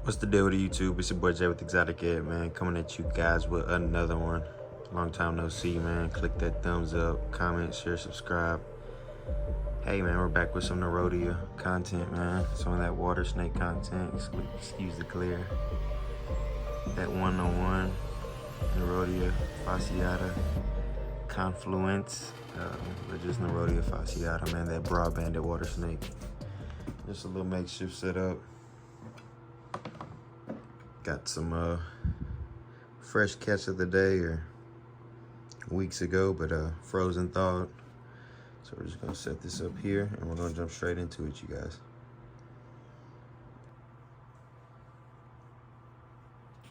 What's the deal with YouTube? It's your boy Jay with Exotic Ed, man. Coming at you guys with another one. Long time no see, man. Click that thumbs up, comment, share, subscribe. Hey, man, we're back with some Nerodia content, man. Some of that water snake content. Excuse the glare. That 101 Nerodia fasciata confluence. But just Nerodia fasciata, man. That broad-banded water snake. Just a little makeshift setup. Got some fresh catch of the day or weeks ago, but frozen thawed. So we're just gonna set this up here and we're gonna jump straight into it, you guys.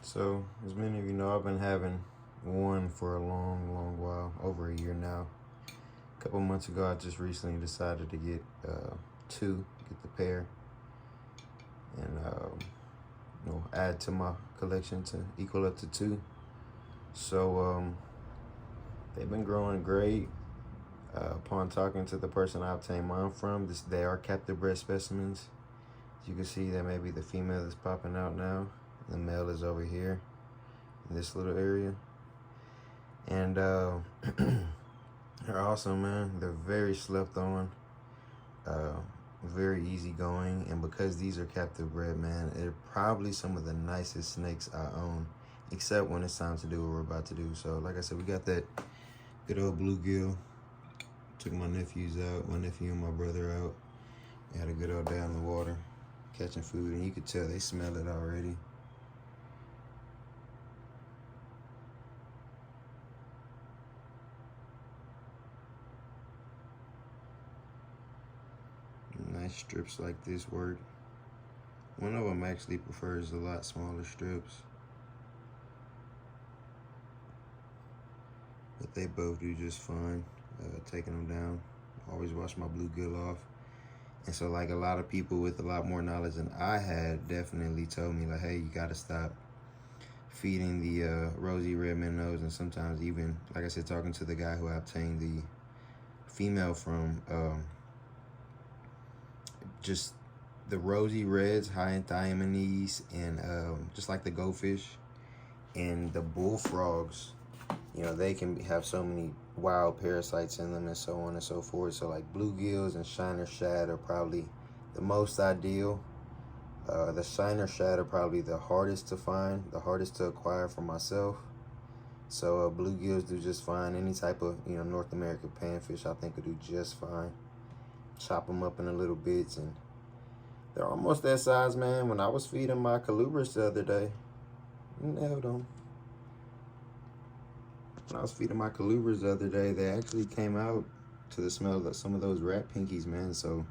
So as many of you know, I've been having one for a long while, over a year now. A couple months ago, I just recently decided to get two, get the pair, and add to my collection to equal up to two. So they've been growing great. Upon talking to the person I obtained mine from, they are captive bred specimens. As you can see, that may be the female that's popping out now. The male is over here in this little area. And they're awesome, man. They're very slept on, very easygoing. And because these are captive bred, man, they're probably some of the nicest snakes I own, except when it's time to do what we're about to do. So like I said, we got that good old bluegill. Took my nephews out, my nephew and my brother out. We had a good old day on the water, catching food, and you could tell they smell it already. Nice strips like this work. One of them actually prefers a lot smaller strips, but they both do just fine. Taking them down. Always wash my bluegill off. And so like a lot of people with a lot more knowledge than I had definitely told me, like, hey, you gotta stop feeding the rosy red minnows. And sometimes even, like I said, talking to the guy who I obtained the female from, just the rosy reds, high in thiaminase, and just like the goldfish and the bullfrogs, you know, they can have so many wild parasites in them and so on and so forth. So like bluegills and shiner shad are probably the most ideal. The shiner shad are probably the hardest to find, the hardest to acquire for myself. So bluegills do just fine. Any type of, you know, North American panfish I think will do just fine. Chop them up in little bits, and they're almost that size, man. When I was feeding my colubrids the other day, nailed them. When I was feeding my colubrids the other day, they actually came out to the smell of some of those rat pinkies, man. So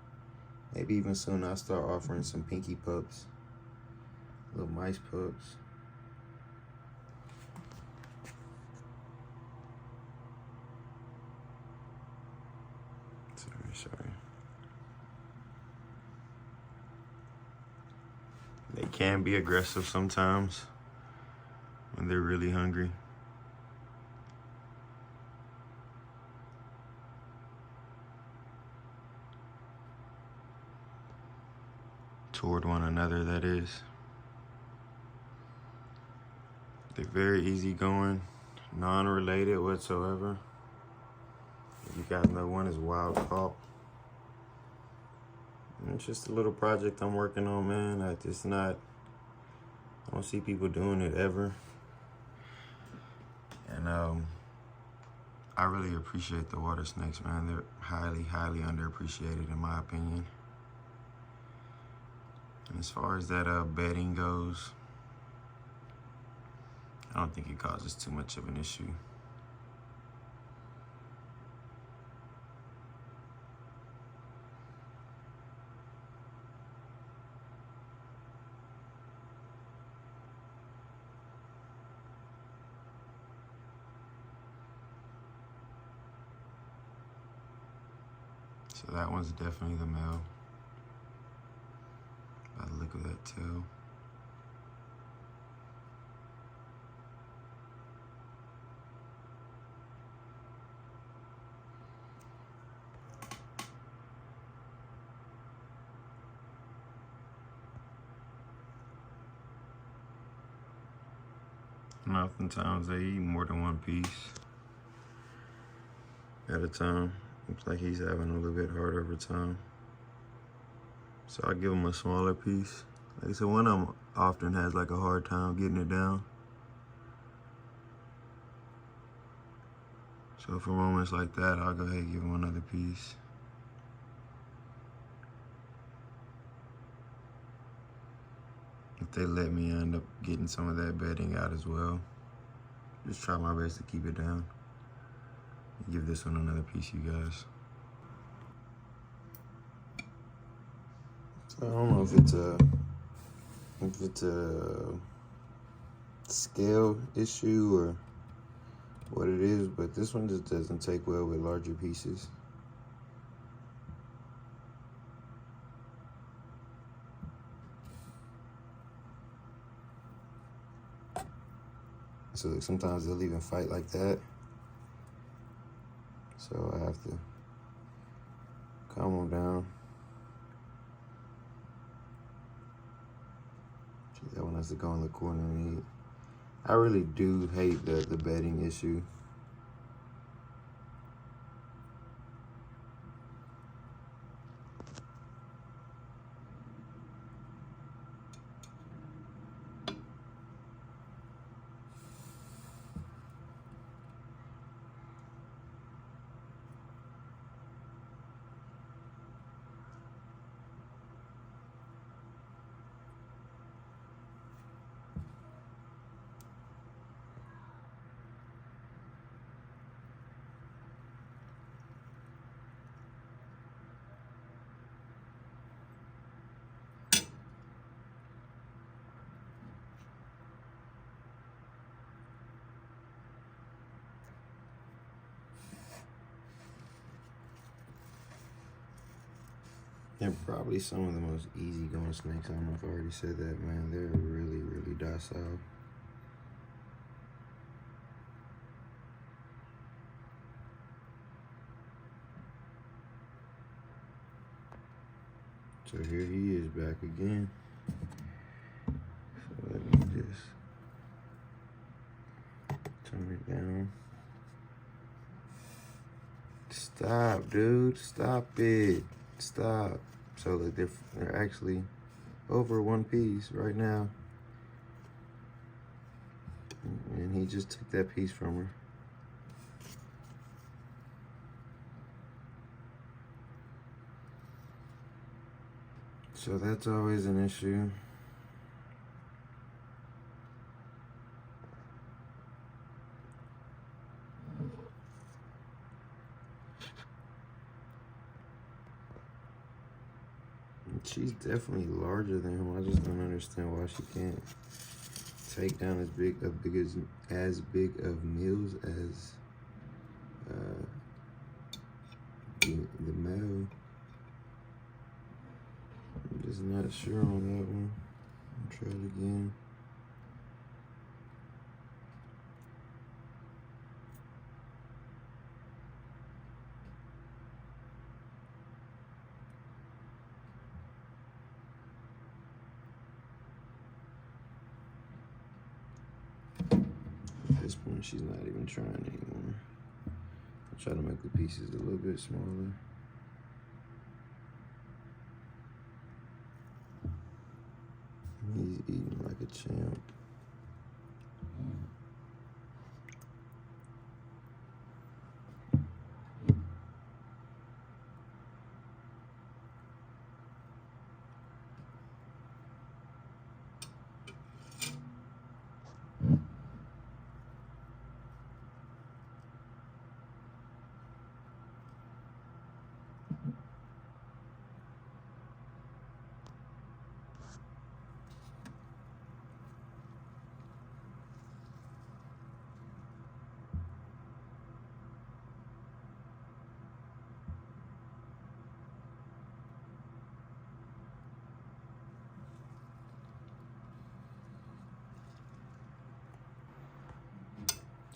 maybe even soon I'll start offering some pinky pups, little mice pups. Sorry. They can be aggressive sometimes when they're really hungry. Toward one another, that is. They're very easygoing, non-related whatsoever. You guys know one is wild caught. It's just a little project I'm working on, man. I don't see people doing it ever. And I really appreciate the water snakes, man. They're highly underappreciated in my opinion. And as far as that bedding goes, I don't think it causes too much of an issue. So that one's definitely the male, by the look of that tail. And oftentimes they eat more than one piece at a time. Looks like he's having a little bit harder over time. So I give him a smaller piece. Like I said, one of them often has like a hard time getting it down. So for moments like that, I'll go ahead and give him another piece. If they let me, I end up getting some of that bedding out as well. Just try my best to keep it down. Give this one another piece, you guys. So I don't know if it's a scale issue or what it is, but this one just doesn't take well with larger pieces. So like, sometimes they'll even fight like that. So I have to calm them down. That one has to go in the corner and eat. I really do hate the bedding issue. They're probably some of the most easygoing snakes. I don't know if I already said that, man. They're really, really docile. So here he is back again. So let me just turn it down. Stop, dude. Stop it. Stop. So like they're actually over one piece right now. And he just took that piece from her. So that's always an issue. She's definitely larger than him. I just don't understand why she can't take down as big of meals as the male. I'm just not sure on that one. I'll try it again. At this point, she's not even trying anymore. I'll try to make the pieces a little bit smaller. He's eating like a champ.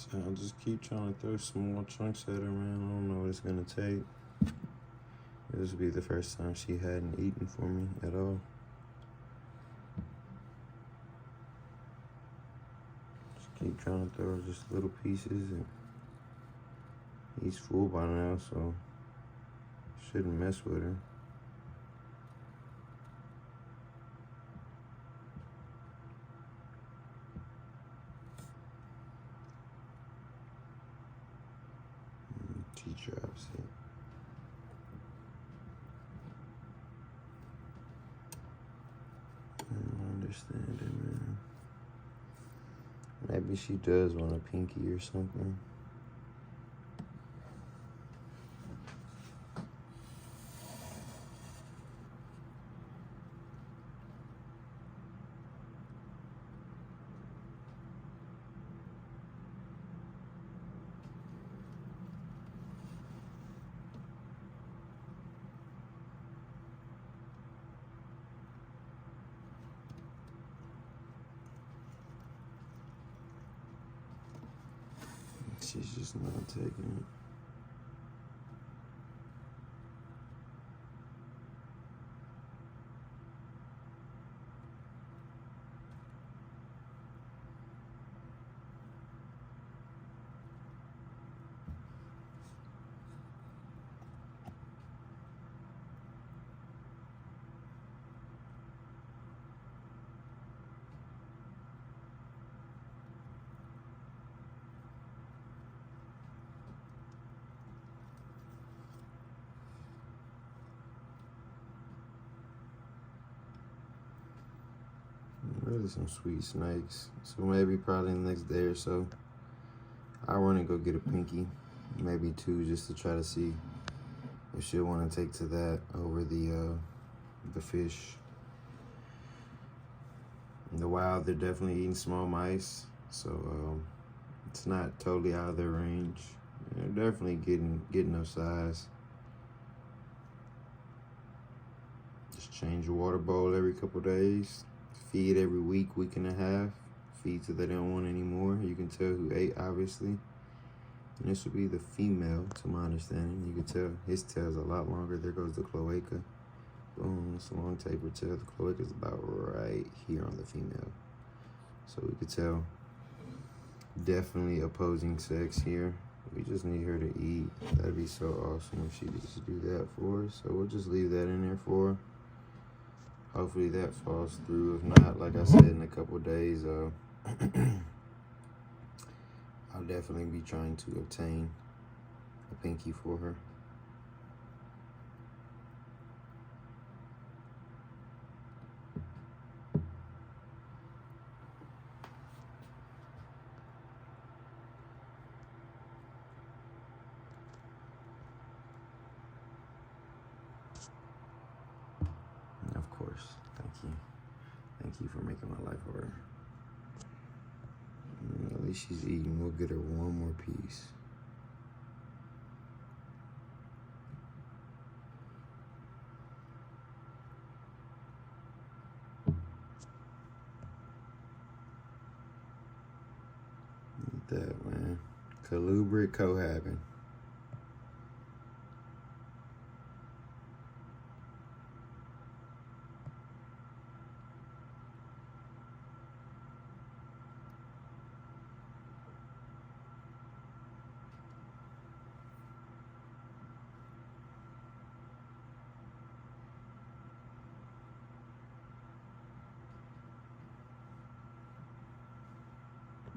So I'll just keep trying to throw small chunks at her, man. I don't know what it's gonna take. This will be the first time she hadn't eaten for me at all. Just Keep trying to throw just little pieces, and he's full by now, so shouldn't mess with her. She drops it. I don't understand it, man. Maybe she does want a pinky or something. She's just not taking it. Really some sweet snakes. So maybe probably the next day or so, I'll run and go get a pinky, maybe two, just to try to see if she'll want to take to that over the fish. In the wild, they're definitely eating small mice, so it's not totally out of their range. They're definitely getting no size. Just change your water bowl every couple days. Feed every week and a half. Feed till they don't want any more. You can tell who ate, obviously. And this would be the female, to my understanding. You can tell his tail's a lot longer. There goes the cloaca. Boom, it's a long taper tail. The cloaca's about right here on the female. So we could tell definitely opposing sex here. We just need her to eat. That'd be so awesome if she could just do that for us. So we'll just leave that in there for her. Hopefully that falls through. If not, like I said, in a couple days, I'll definitely be trying to obtain a pinky for her. Of course, thank you. Thank you for making my life harder. At least she's eating. We'll get her one more piece. Look at that, man. Colubrid cohabbing.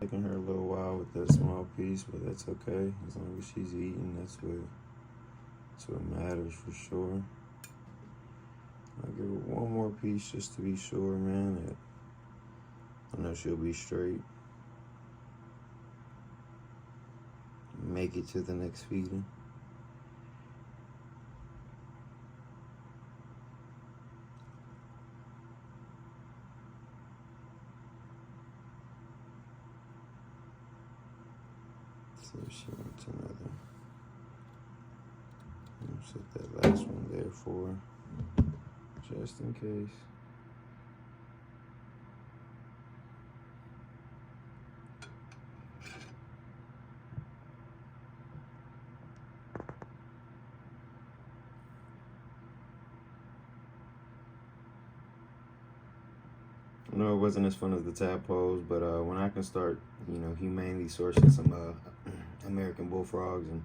Taking her a little while with that small piece, but that's okay. As long as she's eating, that's what matters for sure. I'll give her one more piece just to be sure, man, that I know she'll be straight. Make it to the next feeding. See if she wants another. I'll set that last one there for her, just in case. No, it wasn't as fun as the tadpoles, but when I can start, humanely sourcing some American bullfrogs and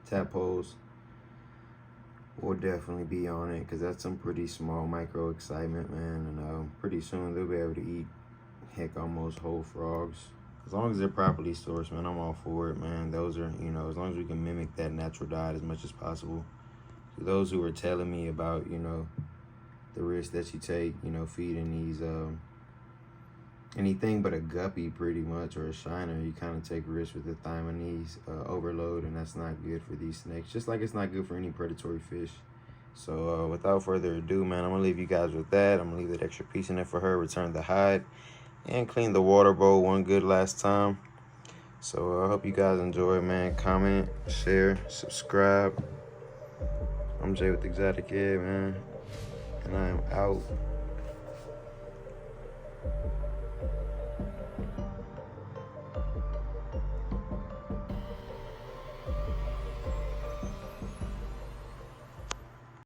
tadpoles, we'll definitely be on it, because that's some pretty small micro excitement, man. And pretty soon they'll be able to eat, heck, almost whole frogs. As long as they're properly sourced, man, I'm all for it, man. Those are, as long as we can mimic that natural diet as much as possible. To those who are telling me about, the risk that you take, feeding these anything but a guppy pretty much, or a shiner, you kind of take risks with the thiaminase overload, and that's not good for these snakes, just like it's not good for any predatory fish. So without further ado, man, I'm gonna leave you guys with that. I'm gonna leave that extra piece in there for her, return the hide, and clean the water bowl one good last time. So I hope you guys enjoy, man. Comment, share, subscribe. I'm Jay with Exotic Ed, man, and I am out.